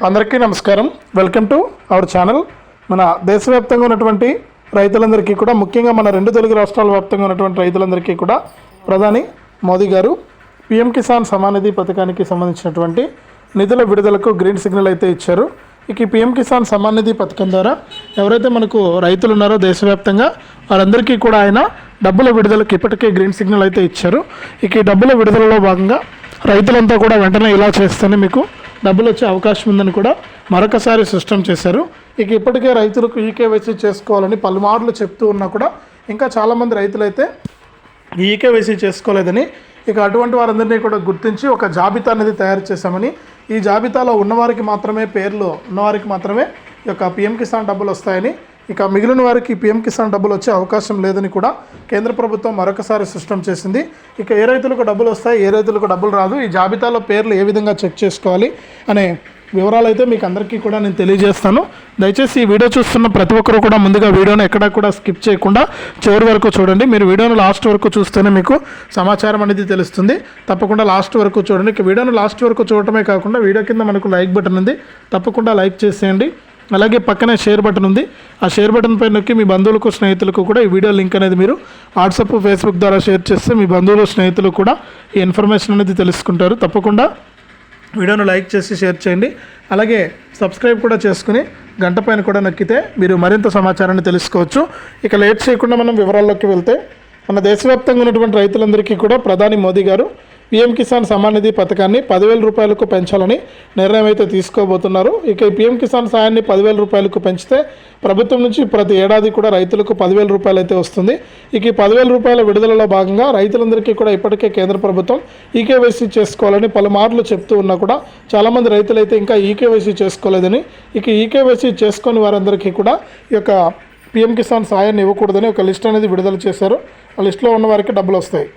అందరికీ నమస్కారం. Welcome to our channel. మన దేశవ్యాప్తంగా ఉన్నటువంటి రైతులందరికీ కూడా, ముఖ్యంగా మన రెండు తెలుగు రాష్ట్రాల వ్యాప్తంగా ఉన్నటువంటి రైతులందరికీ కూడా ప్రధాని మోదీ గారు పీఎం కిసాన్ సమాన్ నిధి పథకానికి సంబంధించినటువంటి నిధుల విడుదలకు గ్రీన్ సిగ్నల్ అయితే ఇచ్చారు. ఇక ఈ పీఎం కిసాన్ సమాన్ నిధి పథకం ద్వారా ఎవరైతే మనకు రైతులు ఉన్నారో దేశవ్యాప్తంగా వారందరికీ కూడా ఆయన డబ్బుల విడుదలకు ఇప్పటికే గ్రీన్ సిగ్నల్ అయితే ఇచ్చారు. ఇక ఈ డబ్బుల విడుదలలో భాగంగా రైతులంతా కూడా వెంటనే ఇలా చేస్తేనే మీకు డబ్బులు వచ్చే అవకాశం ఉందని కూడా మరొకసారి స్పష్టం చేశారు. ఇక ఇప్పటికే రైతులకు ఈకేవైసీ చేసుకోవాలని పలుమార్లు చెప్తూ ఉన్నా కూడా ఇంకా చాలామంది రైతులైతే ఈకేవైసీ చేసుకోలేదని, ఇక అటువంటి వారందరినీ కూడా గుర్తించి ఒక జాబితా అనేది తయారు చేశామని, ఈ జాబితాలో ఉన్నవారికి మాత్రమే, పేర్లు ఉన్నవారికి మాత్రమే ఈ యొక్క పీఎం కిసాన్ డబ్బులు వస్తాయని, ఇక మిగిలిన వారికి పీఎం కిసాన్ డబ్బులు వచ్చే అవకాశం లేదని కూడా కేంద్ర ప్రభుత్వం మరొకసారి స్పష్టం చేసింది. ఇక ఏ రైతులకు డబ్బులు వస్తాయి, ఏ రైతులకు డబ్బులు రాదు, ఈ జాబితాలో పేర్లు ఏ విధంగా చెక్ చేసుకోవాలి అనే వివరాలు అయితే మీకు అందరికీ కూడా నేను తెలియజేస్తాను. దయచేసి ఈ వీడియో చూస్తున్న ప్రతి ఒక్కరు కూడా ముందుగా వీడియోని ఎక్కడా కూడా స్కిప్ చేయకుండా చివరి వరకు చూడండి. మీరు వీడియోను లాస్ట్ వరకు చూస్తేనే మీకు సమాచారం అనేది తెలుస్తుంది. తప్పకుండా లాస్ట్ వరకు చూడండి. ఇక వీడియోను లాస్ట్ వరకు చూడటమే కాకుండా వీడియో కింద మనకు లైక్ బటన్ ఉంది, తప్పకుండా లైక్ చేసేయండి. అలాగే పక్కనే షేర్ బటన్ ఉంది, ఆ షేర్ బటన్ పై నొక్కి మీ బంధువులకు, స్నేహితులకు కూడా ఈ వీడియో లింక్ అనేది మీరు వాట్సాప్, ఫేస్బుక్ ద్వారా షేర్ చేస్తే మీ బంధువులు, స్నేహితులు కూడా ఈ ఇన్ఫర్మేషన్ అనేది తెలుసుకుంటారు. తప్పకుండా వీడియోను లైక్ చేసి షేర్ చేయండి. అలాగే సబ్స్క్రైబ్ కూడా చేసుకుని గంట పైన కూడా నొక్కితే మీరు మరింత సమాచారాన్ని తెలుసుకోవచ్చు. ఇక లేట్ చేయకుండా మనం వివరాల్లోకి వెళ్తే, మన దేశవ్యాప్తంగా ఉన్నటువంటి రైతులందరికీ కూడా ప్రధాని మోదీ గారు పీఎం కిసాన్ సమాన్ నిధి పథకాన్ని 10,000 రూపాయలకు పెంచాలని నిర్ణయం అయితే తీసుకోబోతున్నారు. ఇక ఈ పీఎం కిసాన్ సాయాన్ని 10,000 రూపాయలకు పెంచితే ప్రభుత్వం నుంచి ప్రతి ఏడాది కూడా రైతులకు 10,000 రూపాయలు అయితే వస్తుంది. ఇక ఈ 10,000 రూపాయల విడుదలలో భాగంగా రైతులందరికీ కూడా ఇప్పటికే కేంద్ర ప్రభుత్వం ఈకేవైసీ చేసుకోవాలని పలుమార్లు చెప్తూ ఉన్నా కూడా చాలామంది రైతులైతే ఇంకా ఈకేవైసీ చేసుకోలేదని, ఇక ఈకేవైసీ చేసుకొని వారందరికీ కూడా ఈ యొక్క పీఎం కిసాన్ సాయాన్ని ఇవ్వకూడదని ఒక లిస్ట్ అనేది విడుదల చేశారు. ఆ లిస్టులో ఉన్న వారికి డబ్బులు వస్తాయి.